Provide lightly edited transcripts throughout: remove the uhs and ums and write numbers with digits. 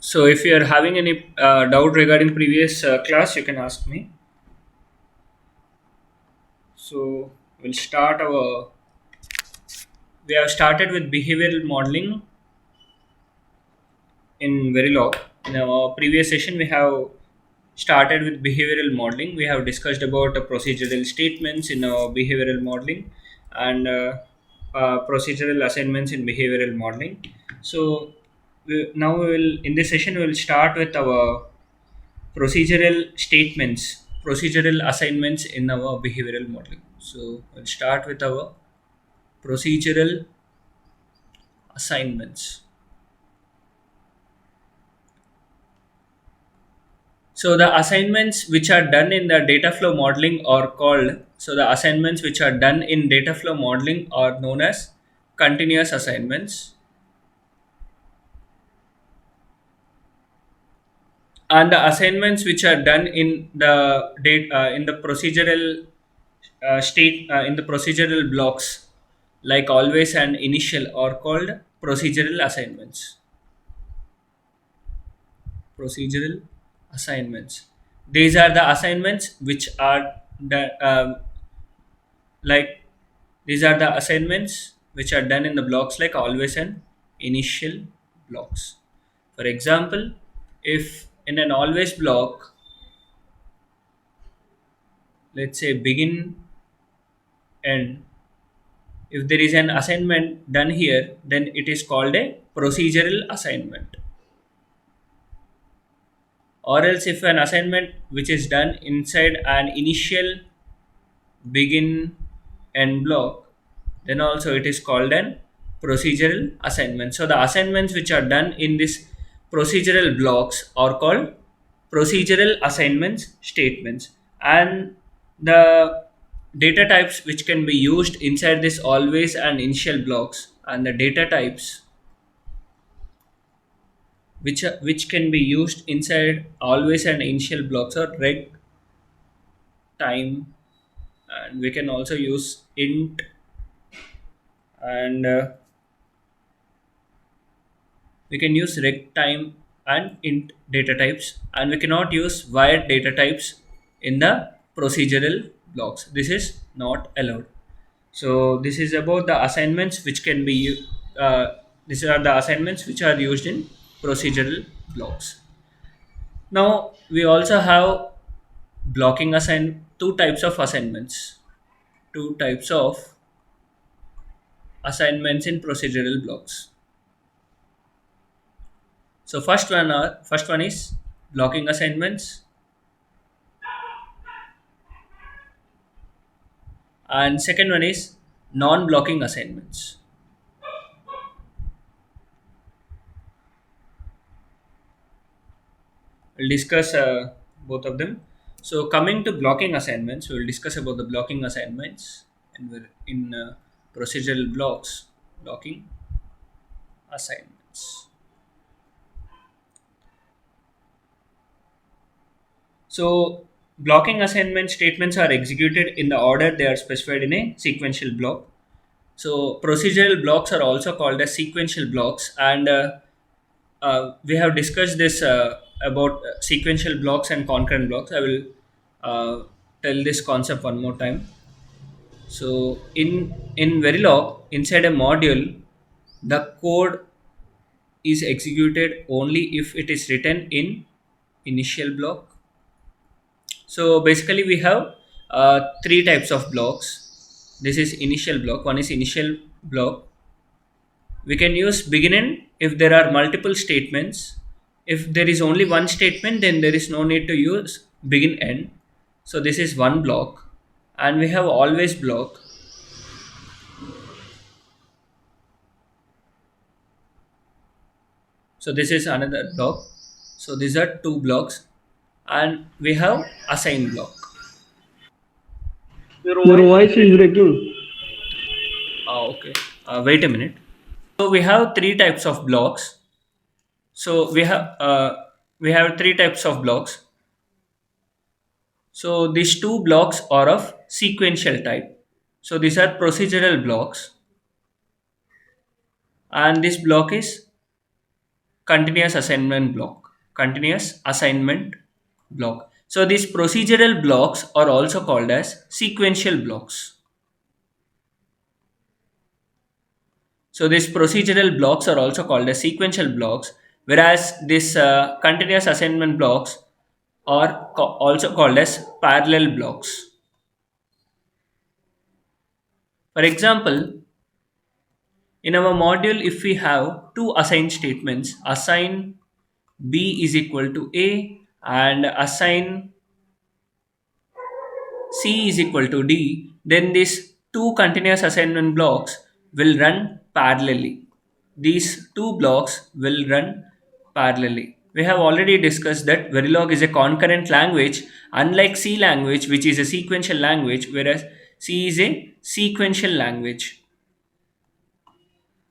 So if you are having any doubt regarding previous class, you can ask me. So we'll start our. We have started with behavioral modeling in Verilog. In our previous session, we have started with behavioral modeling. We have discussed about procedural statements in our behavioral modeling and procedural assignments in behavioral modeling. So now we will in this session we will start with our procedural statements, procedural assignments in our behavioral modeling. So we'll start with our procedural assignments. So the assignments which are done in the data flow modeling are called, so the assignments which are done in data flow modeling are known as continuous assignments. And the assignments which are done in the data in the procedural state in the procedural blocks like always and initial are called procedural assignments. Procedural assignments, these are the assignments which are the like these are the assignments which are done in the blocks like always and initial blocks. For example, if in an always block, let's say begin end, if there is an assignment done here, then it is called a procedural assignment. Or else if an assignment which is done inside an initial begin end block, then also it is called an procedural assignment. So the assignments which are done in this procedural blocks are called procedural assignments statements. And the data types which can be used inside this always and initial blocks, and the data types which can be used inside always and initial blocks are reg time, and we can also use int, and we can use reg time and int data types, and we cannot use wire data types in the procedural blocks. This is not allowed. So this is about the assignments which can be these are the assignments which are used in procedural blocks. Now we also have blocking assign two types of assignments, two types of assignments in procedural blocks. So first one is blocking assignments, and second one is non-blocking assignments. We'll discuss both of them. So coming to blocking assignments, we will discuss about the blocking assignments, and we're in procedural blocks, blocking assignments. So blocking assignment statements are executed in the order they are specified in a sequential block. So procedural blocks are also called as sequential blocks, and we have discussed this about sequential blocks and concurrent blocks. I will tell this concept one more time. So in Verilog, inside a module, the code is executed only if it is written in initial block. So basically, we have three types of blocks. This is initial block. One is initial block. We can use begin end if there are multiple statements. If there is only one statement, then there is no need to use begin end. So this is one block, and we have always block. So this is another block. So these are two blocks, and we have assign block. Your voice is breaking. Okay. Wait a minute. So we have three types of blocks. So we have three types of blocks. So these two blocks are of sequential type. So these are procedural blocks, and this block is continuous assignment block. Continuous assignment block. So these procedural blocks are also called as sequential blocks. So these procedural blocks are also called as sequential blocks, whereas these continuous assignment blocks are also called as parallel blocks. For example, in our module, if we have two assigned statements, assign B is equal to A and assign C is equal to D, then these two continuous assignment blocks will run parallelly. These two blocks will run parallelly. We have already discussed that Verilog is a concurrent language, unlike C language, which is a sequential language, whereas C is a sequential language.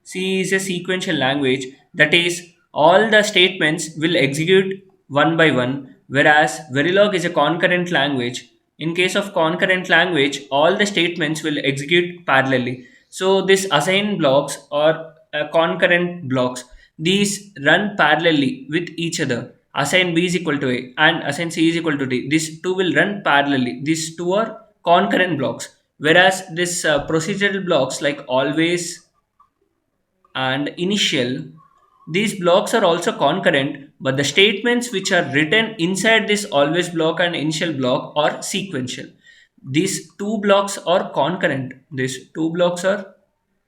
C is a sequential language, that is, all the statements will execute one by one, whereas Verilog is a concurrent language. In case of concurrent language, all the statements will execute parallelly. So, these assign blocks or concurrent blocks, these run parallelly with each other. Assign B is equal to A and assign C is equal to D. These two will run parallelly. These two are concurrent blocks, whereas this procedural blocks like always and initial, these blocks are also concurrent, but the statements which are written inside this always block and initial block are sequential. These two blocks are concurrent. These two blocks are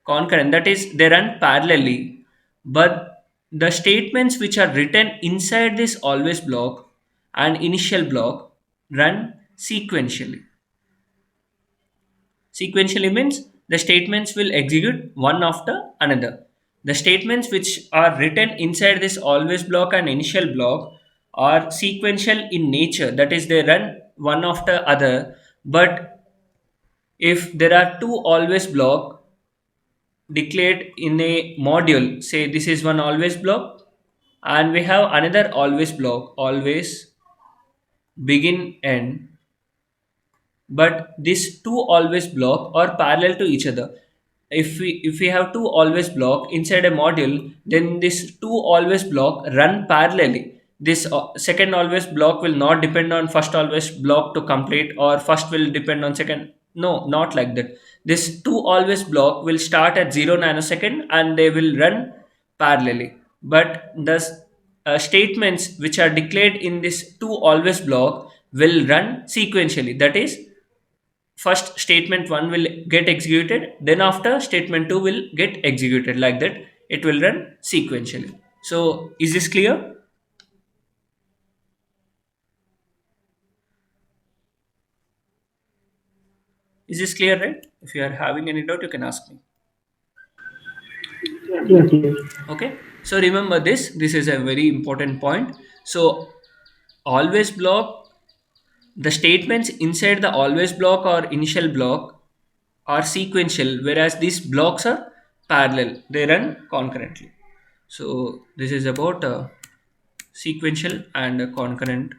concurrent, that is, they run parallelly, but the statements which are written inside this always block and initial block run sequentially. Sequentially means the statements will execute one after another. The statements which are written inside this always block and initial block are sequential in nature, that is, they run one after other. But if there are two always block declared in a module, say this is one always block, and we have another always block, always begin end, but these two always block are parallel to each other. If we have two always block inside a module, then this two always block run parallelly. This second always block will not depend on first always block to complete, or first will depend on second. No, not like that. This two always block will start at 0 nanosecond and they will run parallelly, but the statements which are declared in this two always block will run sequentially. That is, first statement 1 will get executed, then after statement 2 will get executed, like that it will run sequentially. So is this clear? Is this clear, right? If you are having any doubt, you can ask me. Yeah, clear. Okay, so remember this is a very important point. So always block, the statements inside the always block or initial block are sequential, whereas these blocks are parallel, they run concurrently. So this is about sequential and concurrent.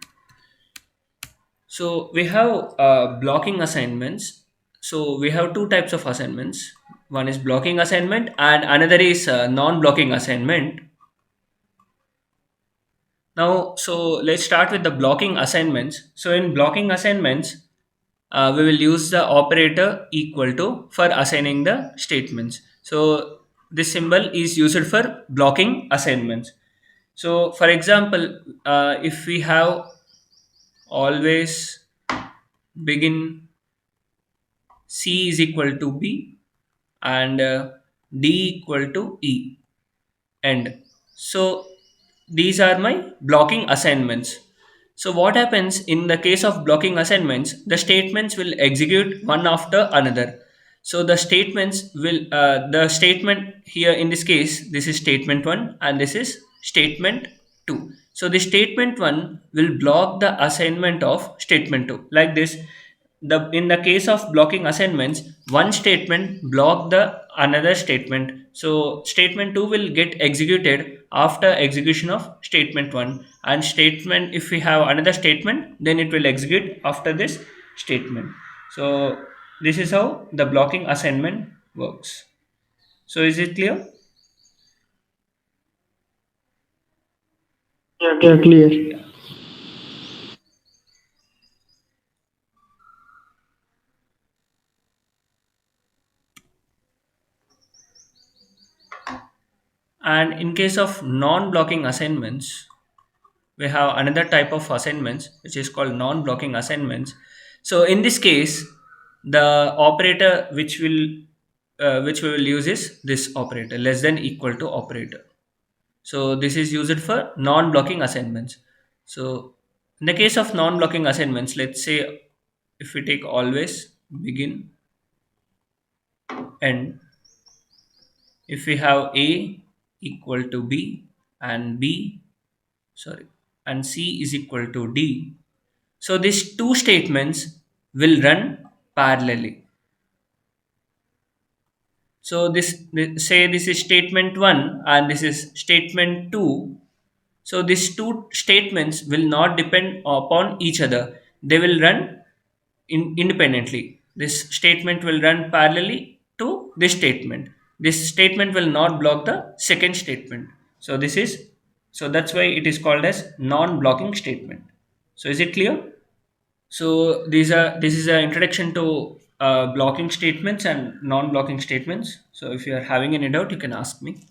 So we have blocking assignments. So we have two types of assignments. One is blocking assignment and another is non-blocking assignment. Now, so let's start with the blocking assignments. So in blocking assignments, we will use the operator equal to for assigning the statements. So this symbol is used for blocking assignments. So for example, if we have always begin C is equal to B and D equal to E end. So these are my blocking assignments. So what happens in the case of blocking assignments, the statements will execute one after another. So the statement here in this case, this is statement 1 and this is statement 2. So the statement 1 will block the assignment of statement 2, like this. The in the case of blocking assignments, one statement block the another statement, so statement 2 will get executed after execution of statement 1, and statement, if we have another statement, then it will execute after this statement. So this is how the blocking assignment works. So is it clear? Yeah, clear. Yeah. And in case of non-blocking assignments, we have another type of assignments which is called non-blocking assignments. So in this case, the operator which we will use is this operator, less than equal to operator. So this is used for non-blocking assignments. So in the case of non-blocking assignments, let's say if we take always, begin, end, if we have a equal to b and b, sorry, and c is equal to d, so these two statements will run parallelly. So say this is statement 1 and this is statement 2. So these two statements will not depend upon each other. They will run independently. This statement will run parallelly to this statement. This statement will not block the second statement. So that's why it is called as non-blocking statement. So is it clear? So this is an introduction to blocking statements and non-blocking statements. So if you are having any doubt, you can ask me.